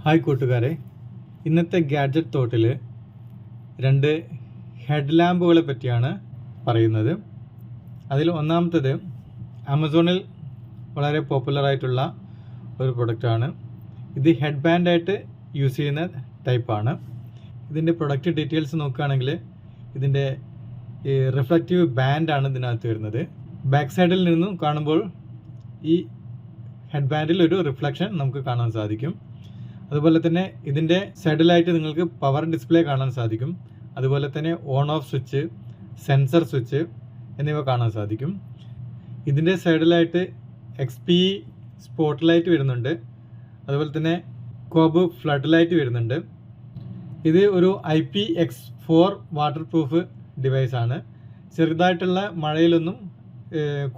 Hi കൂട്ടുകാരെ, ഇന്നത്തെ gadget തോട്ടിൽ രണ്ട് ഹെഡ് ലാമ്പുകളെ പറ്റിയാണ് പറയുന്നത്. അതിൽ ഒന്നാമത്തേത് ആമസോണിൽ വളരെ പോപ്പുലറായിട്ടുള്ള ഒരു പ്രൊഡക്റ്റാണ്. ഇത് ഹെഡ് ബാൻഡായിട്ട് യൂസ് ചെയ്യുന്ന ടൈപ്പാണ്. ഇതിൻ്റെ പ്രൊഡക്റ്റ് ഡീറ്റെയിൽസ് നോക്കുകയാണെങ്കിൽ ഇതിൻ്റെ റിഫ്ലക്റ്റീവ് ബാൻഡാണ് ഇതിനകത്ത് വരുന്നത്. ബാക്ക് സൈഡിൽ നിന്നും കാണുമ്പോൾ ഈ ഹെഡ് ബാൻഡിൽ ഒരു റിഫ്ലക്ഷൻ നമുക്ക് കാണാൻ സാധിക്കും. അതുപോലെ തന്നെ ഇതിൻ്റെ സൈഡിലായിട്ട് നിങ്ങൾക്ക് പവർ ഡിസ്പ്ലേ കാണാൻ സാധിക്കും. അതുപോലെ തന്നെ on off switch, sensor switch എന്നിവ കാണാൻ സാധിക്കും. ഇതിൻ്റെ സൈഡിലായിട്ട് XP സ്പോട്ട് ലൈറ്റ് വരുന്നുണ്ട്. അതുപോലെ തന്നെ കോബ് ഫ്ലഡ് ലൈറ്റ് വരുന്നുണ്ട്. ഇത് ഒരു IPX4 വാട്ടർ പ്രൂഫ് ഡിവൈസാണ്. ചെറുതായിട്ടുള്ള മഴയിലൊന്നും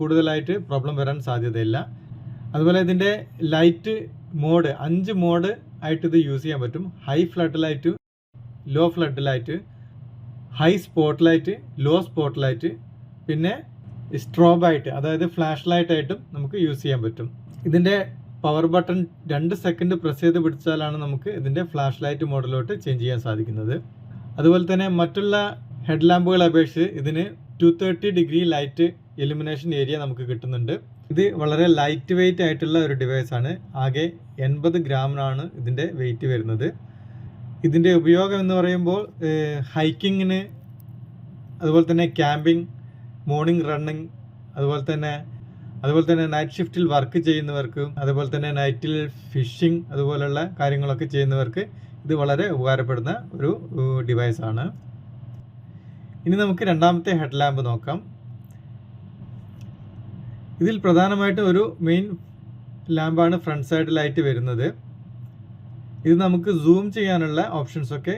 കൂടുതലായിട്ട് പ്രോബ്ലം വരാൻ സാധ്യതയില്ല. അതുപോലെ ഇതിൻ്റെ ലൈറ്റ് മോഡ് 5 മോഡ് ആയിട്ട് ഇത് യൂസ് ചെയ്യാൻ പറ്റും. High flood light, low flood light, high spot light, low spot light, പിന്നെ സ്ട്രോബ് ആയിട്ട്, അതായത് ഫ്ലാഷ് ലൈറ്റ് ആയിട്ടും നമുക്ക് യൂസ് ചെയ്യാൻ പറ്റും. ഇതിൻ്റെ പവർ ബട്ടൺ 2 സെക്കൻഡ് പ്രസ് ചെയ്ത് പിടിച്ചാലാണ് നമുക്ക് ഇതിൻ്റെ ഫ്ലാഷ് ലൈറ്റ് മോഡിലോട്ട് ചേഞ്ച് ചെയ്യാൻ സാധിക്കുന്നത്. അതുപോലെ തന്നെ മറ്റുള്ള ഹെഡ് ലാമ്പുകളെ അപേക്ഷിച്ച് ഇതിന് 230 ഡിഗ്രി ലൈറ്റ് ഇലുമിനേഷൻ ഏരിയ നമുക്ക് കിട്ടുന്നുണ്ട്. ഇത് വളരെ ലൈറ്റ് വെയിറ്റ് ആയിട്ടുള്ള ഒരു ഡിവൈസാണ്. ആകെ 80 ഗ്രാമിനാണ് ഇതിൻ്റെ വെയിറ്റ് വരുന്നത്. ഇതിൻ്റെ ഉപയോഗം എന്ന് പറയുമ്പോൾ ഹൈക്കിങ്ങിന്, അതുപോലെ തന്നെ ക്യാമ്പിംഗ്, മോർണിംഗ് റണ്ണിങ്, അതുപോലെ തന്നെ നൈറ്റ് ഷിഫ്റ്റിൽ വർക്ക് ചെയ്യുന്നവർക്ക്, അതുപോലെ തന്നെ നൈറ്റിൽ ഫിഷിംഗ് അതുപോലുള്ള കാര്യങ്ങളൊക്കെ ചെയ്യുന്നവർക്ക് ഇത് വളരെ ഉപകാരപ്പെടുന്ന ഒരു ഡിവൈസാണ്. ഇനി നമുക്ക് രണ്ടാമത്തെ ഹെഡ് ലാമ്പ് നോക്കാം. ഇതിൽ പ്രധാനമായിട്ടും ഒരു മെയിൻ ലാമ്പാണ് ഫ്രണ്ട് സൈഡിലായിട്ട് വരുന്നത്. ഇത് നമുക്ക് സൂം ചെയ്യാനുള്ള ഓപ്ഷൻസൊക്കെ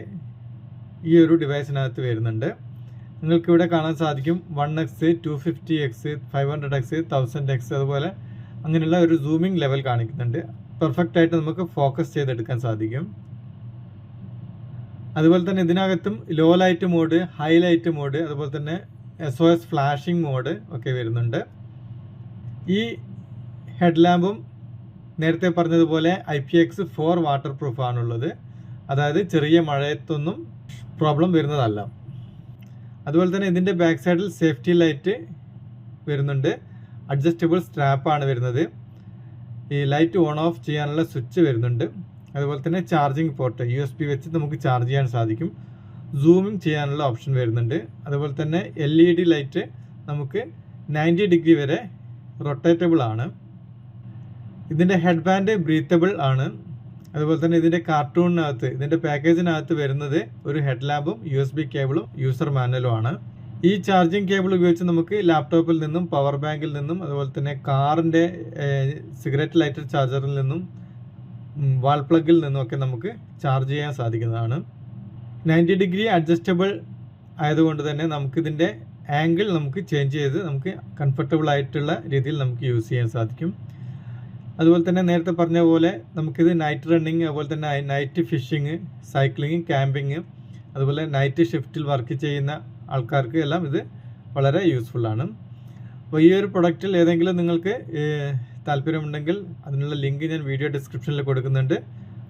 ഈ ഒരു ഡിവൈസിനകത്ത് വരുന്നുണ്ട്. നിങ്ങൾക്കിവിടെ കാണാൻ സാധിക്കും 1x, 250x, 500x, 1000x, അതുപോലെ അങ്ങനെയുള്ള ഒരു സൂമിംഗ് ലെവൽ കാണിക്കുന്നുണ്ട്. പെർഫെക്റ്റ് ആയിട്ട് നമുക്ക് ഫോക്കസ് ചെയ്തെടുക്കാൻ സാധിക്കും. അതുപോലെ തന്നെ ഇതിനകത്തും low light mode, high light mode, അതുപോലെ തന്നെ SOS ഫ്ലാഷിംഗ് മോഡ് ഒക്കെ വരുന്നുണ്ട്. ഈ ഹെഡ് ലാമ്പും നേരത്തെ പറഞ്ഞതുപോലെ IPX4 വാട്ടർ പ്രൂഫ് ആണുള്ളത്. അതായത് ചെറിയ മഴയത്തൊന്നും പ്രോബ്ലം വരുന്നതല്ല. അതുപോലെ തന്നെ ഇതിൻ്റെ ബാക്ക് സൈഡിൽ സേഫ്റ്റി ലൈറ്റ് വരുന്നുണ്ട്. അഡ്ജസ്റ്റബിൾ സ്ട്രാപ്പാണ് വരുന്നത്. ഈ ലൈറ്റ് ഓൺ ഓഫ് ചെയ്യാനുള്ള സ്വിച്ച് വരുന്നുണ്ട്. അതുപോലെ തന്നെ ചാർജിങ് പോർട്ട് USB വെച്ച് നമുക്ക് ചാർജ് ചെയ്യാൻ സാധിക്കും. സൂമിങ് ചെയ്യാനുള്ള ഓപ്ഷൻ വരുന്നുണ്ട്. അതുപോലെ തന്നെ LED ലൈറ്റ് നമുക്ക് 90 ഡിഗ്രി വരെ റൊട്ടേറ്റബിൾ ആണ്. ഇതിൻ്റെ ഹെഡ് ബാൻഡ് ബ്രീത്തബിൾ ആണ്. അതുപോലെ തന്നെ ഇതിൻ്റെ കാർട്ടൂണിനകത്ത്, ഇതിൻ്റെ പാക്കേജിനകത്ത് വരുന്നത് ഒരു ഹെഡ് ലാമ്പും USB കേബിളും യൂസർ മാനുവലും ആണ്. ഈ ചാർജിങ് കേബിൾ ഉപയോഗിച്ച് നമുക്ക് ലാപ്ടോപ്പിൽ നിന്നും, പവർ ബാങ്കിൽ നിന്നും, അതുപോലെ തന്നെ കാറിൻ്റെ സിഗരറ്റ് ലൈറ്റർ ചാർജറിൽ നിന്നും, വാൾ പ്ലഗിൽ നിന്നുമൊക്കെ നമുക്ക് ചാർജ് ചെയ്യാൻ സാധിക്കുന്നതാണ്. 90 ഡിഗ്രി അഡ്ജസ്റ്റബിൾ ആയതുകൊണ്ട് തന്നെ നമുക്കിതിൻ്റെ ആംഗിൾ നമുക്ക് ചേഞ്ച് ചെയ്ത് നമുക്ക് കംഫർട്ടബിൾ ആയിട്ടുള്ള രീതിയിൽ നമുക്ക് യൂസ് ചെയ്യാൻ സാധിക്കും. അതുപോലെ തന്നെ നേരത്തെ പറഞ്ഞ പോലെ നമുക്കിത് നൈറ്റ് റണ്ണിങ്, അതുപോലെ തന്നെ നൈറ്റ് ഫിഷിങ്, സൈക്ലിങ്, ക്യാമ്പിങ്, അതുപോലെ നൈറ്റ് ഷിഫ്റ്റിൽ വർക്ക് ചെയ്യുന്ന ആൾക്കാർക്ക് എല്ലാം ഇത് വളരെ യൂസ്ഫുള്ളാണ്. അപ്പോൾ ഈ ഒരു പ്രൊഡക്റ്റിൽ ഏതെങ്കിലും നിങ്ങൾക്ക് താല്പര്യമുണ്ടെങ്കിൽ അതിനുള്ള ലിങ്ക് ഞാൻ വീഡിയോ ഡിസ്ക്രിപ്ഷനിൽ കൊടുക്കുന്നുണ്ട്.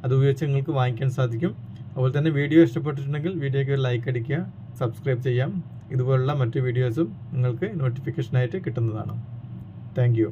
അത് ഉപയോഗിച്ച് നിങ്ങൾക്ക് വാങ്ങിക്കാൻ സാധിക്കും. അതുപോലെ തന്നെ വീഡിയോ ഇഷ്ടപ്പെട്ടിട്ടുണ്ടെങ്കിൽ വീഡിയോയ്ക്ക് ഒരു ലൈക്ക് അടിക്കുക, സബ്സ്ക്രൈബ് ചെയ്യാം. ഇതുപോലുള്ള മറ്റു വീഡിയോസും നിങ്ങൾക്ക് നോട്ടിഫിക്കേഷനായിട്ട് കിട്ടുന്നതാണ്. Thank you.